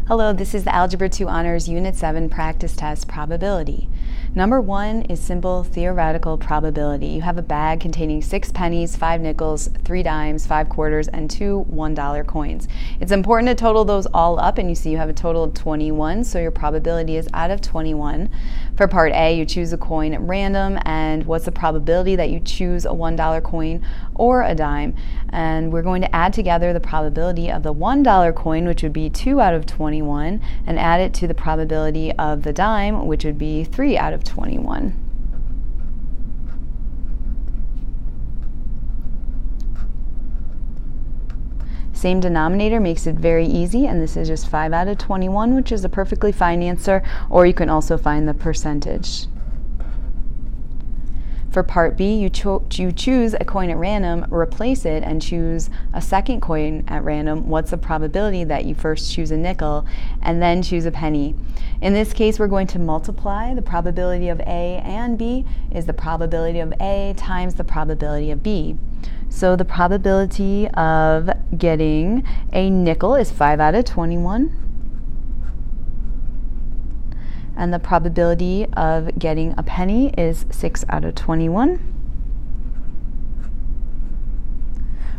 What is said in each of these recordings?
Hello, this is the Algebra 2 Honors Unit 7 Practice Test Probability. Number 1 is simple theoretical probability. You have a bag containing 6 pennies, 5 nickels, 3 dimes, 5 quarters, and 2 $1 coins. It's important to total those all up, and you see you have a total of 21, so your probability is out of 21. For part A, you choose a coin at random, and what's the probability that you choose a $1 coin or a dime? And we're going to add together the probability of the $1 coin, which would be 2 out of 21, and add it to the probability of the dime, which would be 3 out of 21. Same denominator makes it very easy, and this is just 5 out of 21, which is a perfectly fine answer, or you can also find the percentage. For part B, you choose a coin at random, replace it, and choose a second coin at random. What's the probability that you first choose a nickel and then choose a penny? In this case, we're going to multiply the probability of A and B is the probability of A times the probability of B. So the probability of getting a nickel is 5 out of 21. And the probability of getting a penny is 6 out of 21.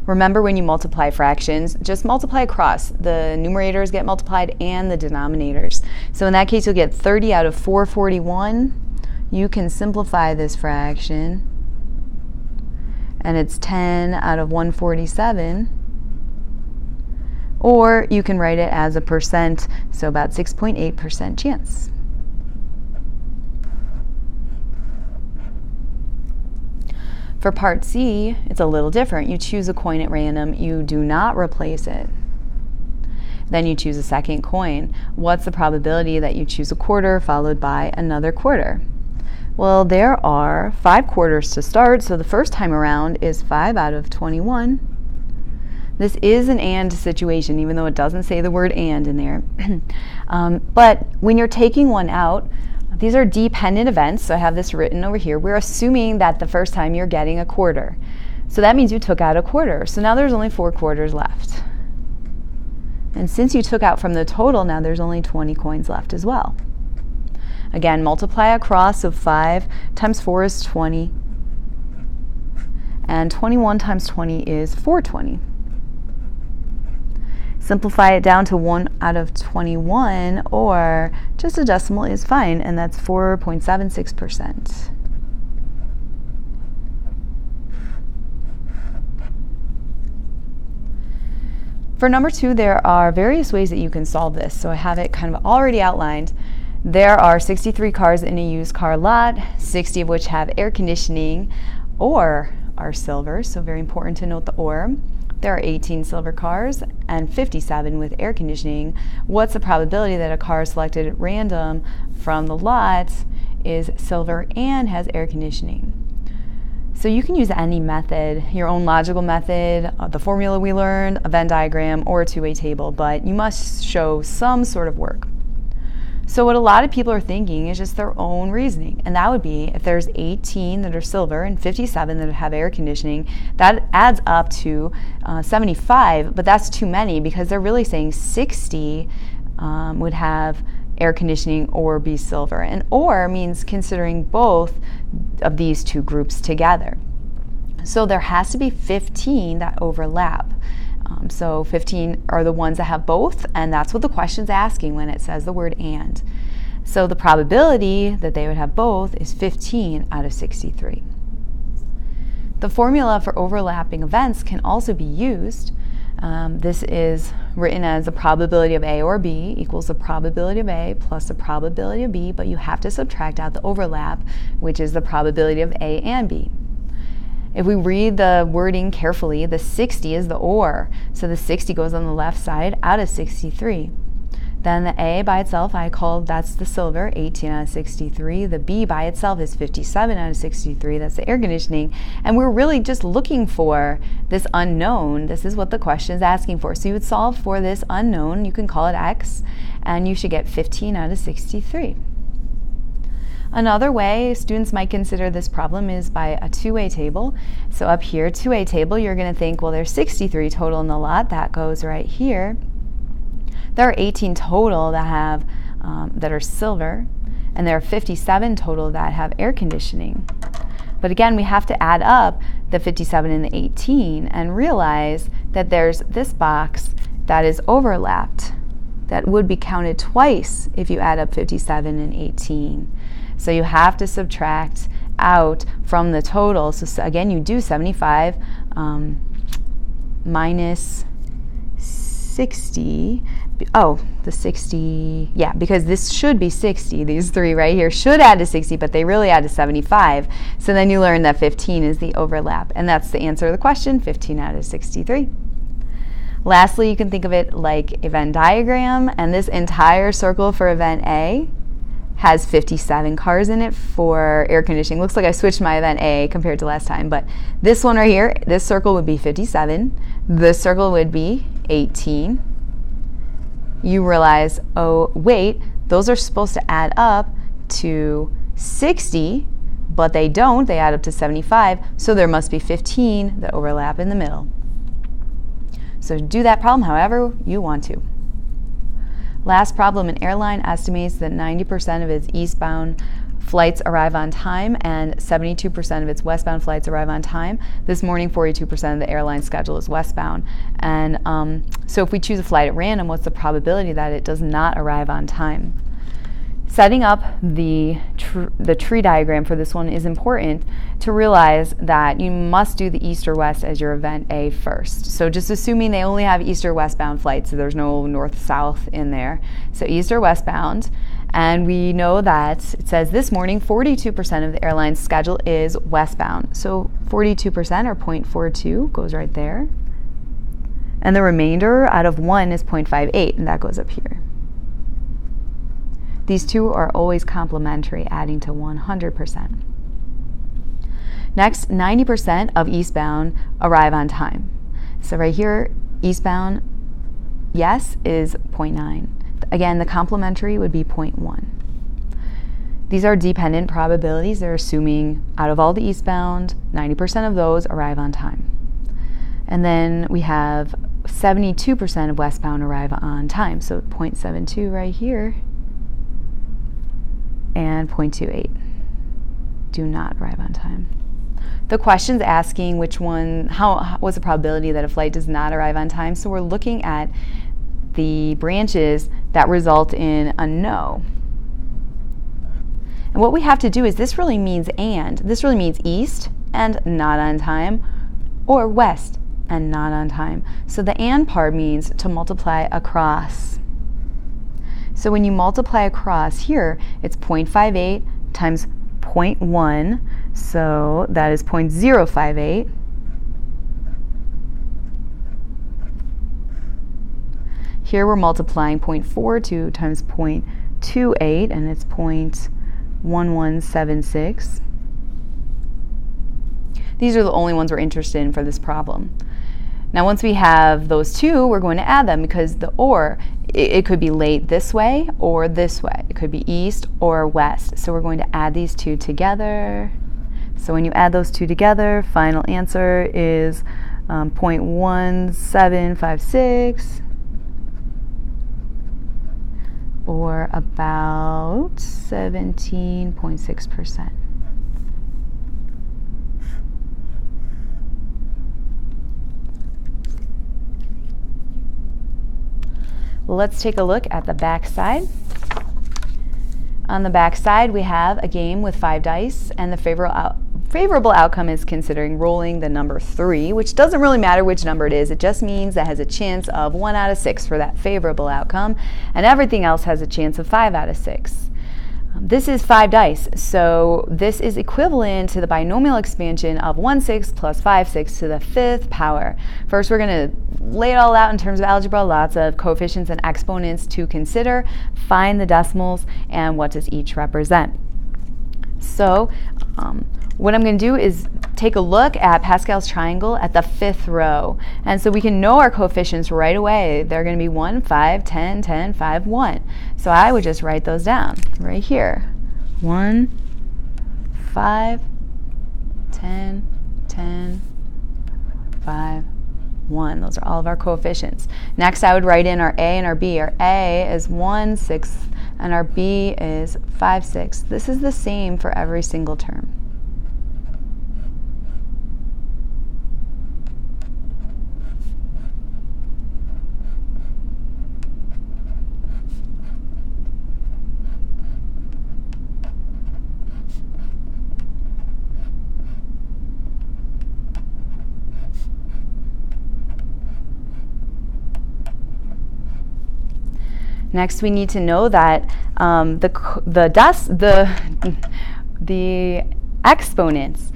Remember, when you multiply fractions, just multiply across. The numerators get multiplied and the denominators. So in that case, you'll get 30 out of 441. You can simplify this fraction, and it's 10 out of 147. Or you can write it as a percent, so about 6.8% chance. For part C, it's a little different. You choose a coin at random. You do not replace it. Then you choose a second coin. What's the probability that you choose a quarter followed by another quarter? Well, there are 5 quarters to start, so the first time around is 5 out of 21. This is an and situation, even though it doesn't say the word and in there. But when you're taking one out, these are dependent events, so I have this written over here. We're assuming that the first time you're getting a quarter. So that means you took out a quarter. So now there's only 4 quarters left. And since you took out from the total, now there's only 20 coins left as well. Again, multiply across, so 5 times 4 is 20. And 21 times 20 is 420. Simplify it down to 1 out of 21, or just a decimal is fine, and that's 4.76%. For number 2, there are various ways that you can solve this. So I have it kind of already outlined. There are 63 cars in a used car lot, 60 of which have air conditioning or are silver, so very important to note the or. There are 18 silver cars and 57 with air conditioning. What's the probability that a car selected at random from the lot is silver and has air conditioning? So you can use any method, your own logical method, the formula we learned, a Venn diagram, or a two-way table, but you must show some sort of work. So what a lot of people are thinking is just their own reasoning, and that would be if there's 18 that are silver and 57 that have air conditioning, that adds up to 75, but that's too many because they're really saying 60 would have air conditioning or be silver. And or means considering both of these two groups together. So there has to be 15 that overlap. So 15 are the ones that have both, and that's what the question's asking when it says the word and. So the probability that they would have both is 15 out of 63. The formula for overlapping events can also be used. This is written as the probability of A or B equals the probability of A plus the probability of B, but you have to subtract out the overlap, which is the probability of A and B. If we read the wording carefully, the 60 is the or, so the 60 goes on the left side out of 63. Then the A by itself, that's the silver, 18 out of 63. The B by itself is 57 out of 63, that's the air conditioning. And we're really just looking for this unknown. This is what the question is asking for. So you would solve for this unknown, you can call it X, and you should get 15 out of 63. Another way students might consider this problem is by a two-way table. So up here, two-way table, you're going to think, well, there's 63 total in the lot. That goes right here. There are 18 total that have that are silver, and there are 57 total that have air conditioning. But again, we have to add up the 57 and the 18 and realize that there's this box that is overlapped that would be counted twice if you add up 57 and 18. So you have to subtract out from the total. So again, you do 75 minus 60. Oh, the 60, yeah, because this should be 60. These three right here should add to 60, but they really add to 75. So then you learn that 15 is the overlap, and that's the answer to the question, 15 out of 63. Lastly, you can think of it like a Venn diagram, and this entire circle for event A has 57 cars in it for air conditioning. Looks like I switched my event A compared to last time, but this one right here, this circle would be 57. This circle would be 18. You realize, oh, wait, those are supposed to add up to 60, but they don't. They add up to 75, so there must be 15 that overlap in the middle. So do that problem however you want to. Last problem, an airline estimates that 90% of its eastbound flights arrive on time and 72% of its westbound flights arrive on time. This morning, 42% of the airline schedule is westbound. And so if we choose a flight at random, what's the probability that it does not arrive on time? Setting up the tree diagram for this one is important to realize that you must do the east or west as your event A first. So just assuming they only have east or westbound flights, so there's no north-south in there. So east or westbound. And we know that it says this morning 42% of the airline's schedule is westbound. So 42% or 0.42 goes right there. And the remainder out of 1 is 0.58, and that goes up here. These two are always complementary, adding to 100%. Next, 90% of eastbound arrive on time. So right here, eastbound, yes, is 0.9. Again, the complementary would be 0.1. These are dependent probabilities. They're assuming out of all the eastbound, 90% of those arrive on time. And then we have 72% of westbound arrive on time. So 0.72 right here and 0.28 do not arrive on time. The question's asking which one, what's the probability that a flight does not arrive on time? So we're looking at the branches that result in a no. And what we have to do is this really means and. This really means east and not on time, or west and not on time. So the and part means to multiply across. So when you multiply across here, it's 0.58 times 0.1, so that is 0.058. Here we're multiplying 0.42 times 0.28, and it's 0.1176. These are the only ones we're interested in for this problem. Now once we have those two, we're going to add them because the or, it could be late this way or this way. It could be east or west. So we're going to add these two together. So when you add those two together, final answer is 0.1756. Or about 17.6%. Let's take a look at the back side. On the back side, we have a game with 5 dice, and the favorable outcome is considering rolling the number 3, which doesn't really matter which number it is. It just means that has a chance of 1 out of 6 for that favorable outcome, and everything else has a chance of 5 out of 6. This is 5 dice, so this is equivalent to the binomial expansion of 1 6 plus 5 6 to the 5th power. First, we're going to lay it all out in terms of algebra, lots of coefficients and exponents to consider, find the decimals, and what does each represent. So what I'm going to do is take a look at Pascal's triangle at the 5th row. And so we can know our coefficients right away. They're going to be 1, 5, 10, 10, 5, 1. So I would just write those down right here. 1, 5, 10, 10, 5, 1. Those are all of our coefficients. Next, I would write in our A and our B. Our A is 1/6 and our B is 5/6. This is the same for every single term. Next, we need to know that the exponents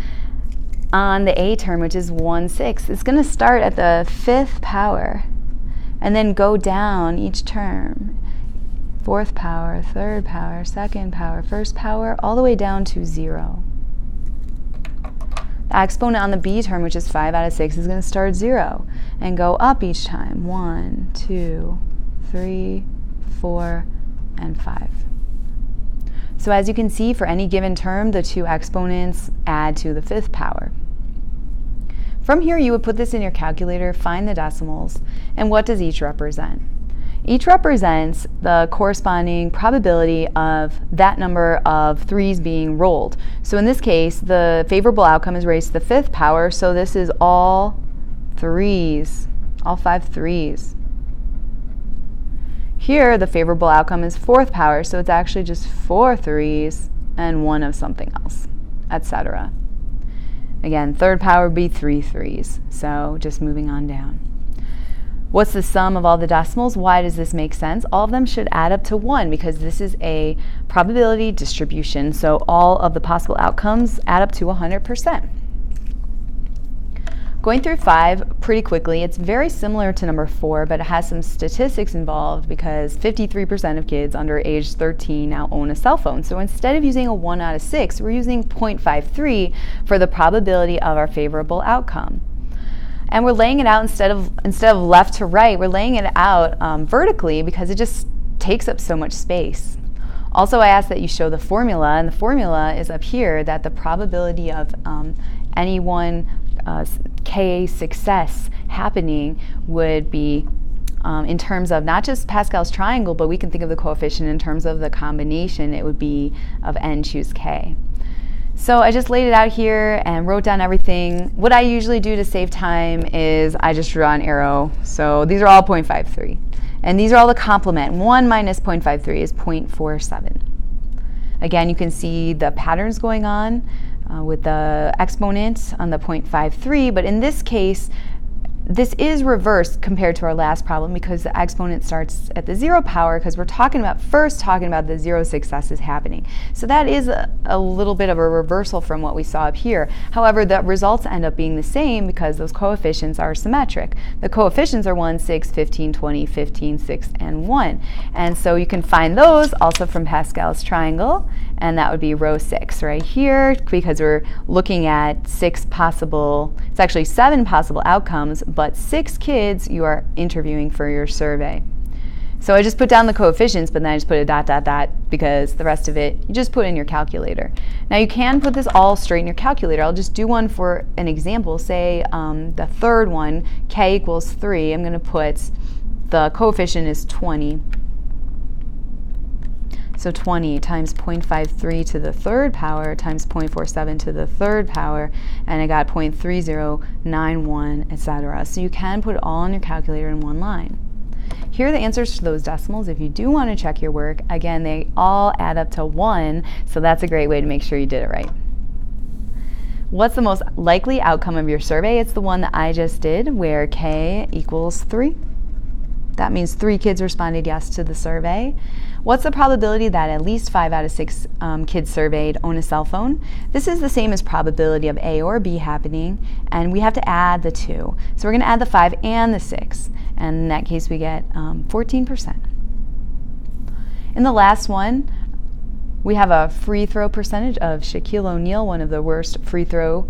on the A term, which is 1/6, is going to start at the 5th power and then go down each term. 4th power, 3rd power, 2nd power, 1st power, all the way down to 0. The exponent on the B term, which is 5/6, is going to start 0 and go up each time. 1, 2, 3, 4, and 5. So as you can see, for any given term, the 2 exponents add to the 5th power. From here, you would put this in your calculator, find the decimals, and what does each represent? Each represents the corresponding probability of that number of 3's being rolled. So in this case, the favorable outcome is raised to the 5th power, so this is all 3's, all 5 3's. Here, the favorable outcome is 4th power, so it's actually just 4 3's and 1 of something else, etc. Again, 3rd power would be 3 3's, so just moving on down. What's the sum of all the decimals? Why does this make sense? All of them should add up to 1 because this is a probability distribution, so all of the possible outcomes add up to 100%. Going through 5 pretty quickly, it's very similar to number 4, but it has some statistics involved because 53% of kids under age 13 now own a cell phone. So instead of using a 1 out of 6, we're using 0.53 for the probability of our favorable outcome. And we're laying it out instead of left to right, we're laying it out vertically because it just takes up so much space. Also, I ask that you show the formula, and the formula is up here that the probability of any one Ka success happening would be in terms of not just Pascal's triangle, but we can think of the coefficient in terms of the combination. It would be of n choose k. So I just laid it out here and wrote down everything. What I usually do to save time is I just draw an arrow. So these are all 0.53. And these are all the complement. 1 minus 0.53 is 0.47. Again, you can see the patterns going on with the exponent on the 0.53, but in this case, this is reversed compared to our last problem because the exponent starts at the 0 power because we're first talking about the 0 successes happening. So that is a little bit of a reversal from what we saw up here. However, the results end up being the same because those coefficients are symmetric. The coefficients are 1, 6, 15, 20, 15, 6, and 1. And so you can find those also from Pascal's triangle, and that would be row 6 right here because we're looking at 6 possible, it's actually 7 possible outcomes, but 6 kids you are interviewing for your survey. So I just put down the coefficients, but then I just put a dot, dot, dot, because the rest of it you just put in your calculator. Now you can put this all straight in your calculator. I'll just do one for an example. Say the third one, k equals 3. I'm going to put the coefficient is 20. So 20 times 0.53 to the 3rd power times 0.47 to the 3rd power, and I got 0.3091, etc. So you can put it all in your calculator in one line. Here are the answers to those decimals. If you do want to check your work, again, they all add up to 1, so that's a great way to make sure you did it right. What's the most likely outcome of your survey? It's the one that I just did, where k equals 3. That means 3 kids responded yes to the survey. What's the probability that at least 5 out of 6 kids surveyed own a cell phone? This is the same as probability of A or B happening, and we have to add the 2. So we're going to add the 5 and the 6, and in that case we get 14%. In the last one, We have a free throw percentage of Shaquille O'Neal, one of the worst free throw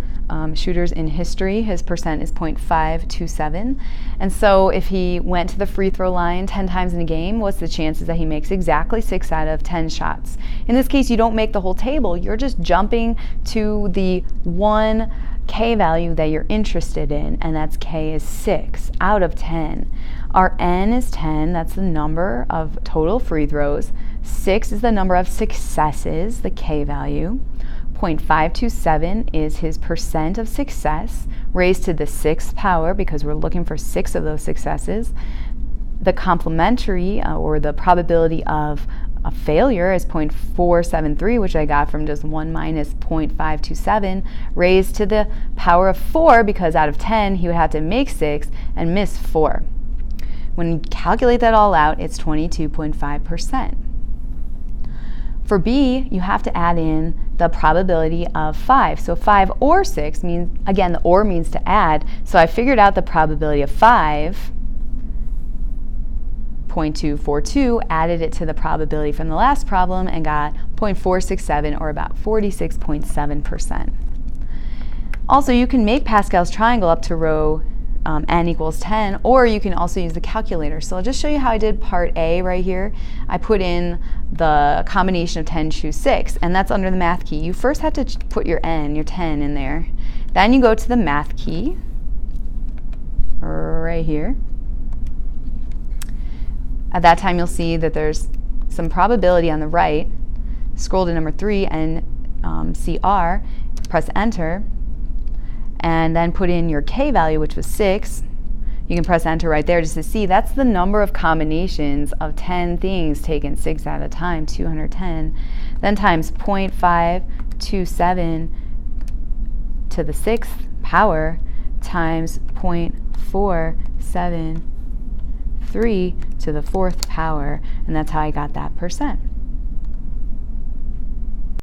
shooters in history. His percent is .527. And so if he went to the free throw line 10 times in a game, what's the chances that he makes exactly 6 out of 10 shots? In this case, you don't make the whole table. You're just jumping to the one K value that you're interested in, and that's K is 6 out of 10. Our N is 10, that's the number of total free throws. 6 is the number of successes, the K value. .527 is his percent of success, raised to the 6th power because we're looking for 6 of those successes. The complementary, or the probability of a failure, is .473, which I got from just 1 minus .527, raised to the power of 4 because out of 10 he would have to make 6 and miss 4. When you calculate that all out, it's 22.5%. For B, you have to add in the probability of 5. So 5 or 6 means, again, the or means to add. So I figured out the probability of 5, 0.242, added it to the probability from the last problem, and got 0.467, or about 46.7%. Also, you can make Pascal's triangle up to row n equals 10, or you can also use the calculator. So I'll just show you how I did part A right here. I put in the combination of 10, choose 6, and that's under the math key. You first have to put your n, your 10, in there. Then you go to the math key right here. At that time, you'll see that there's some probability on the right. Scroll to number 3 and CR, press enter, and then put in your K value, which was 6. You can press enter right there just to see that's the number of combinations of 10 things taken 6 at a time, 210. Then times 0.527 to the 6th power times 0.473 to the 4th power, and that's how I got that percent.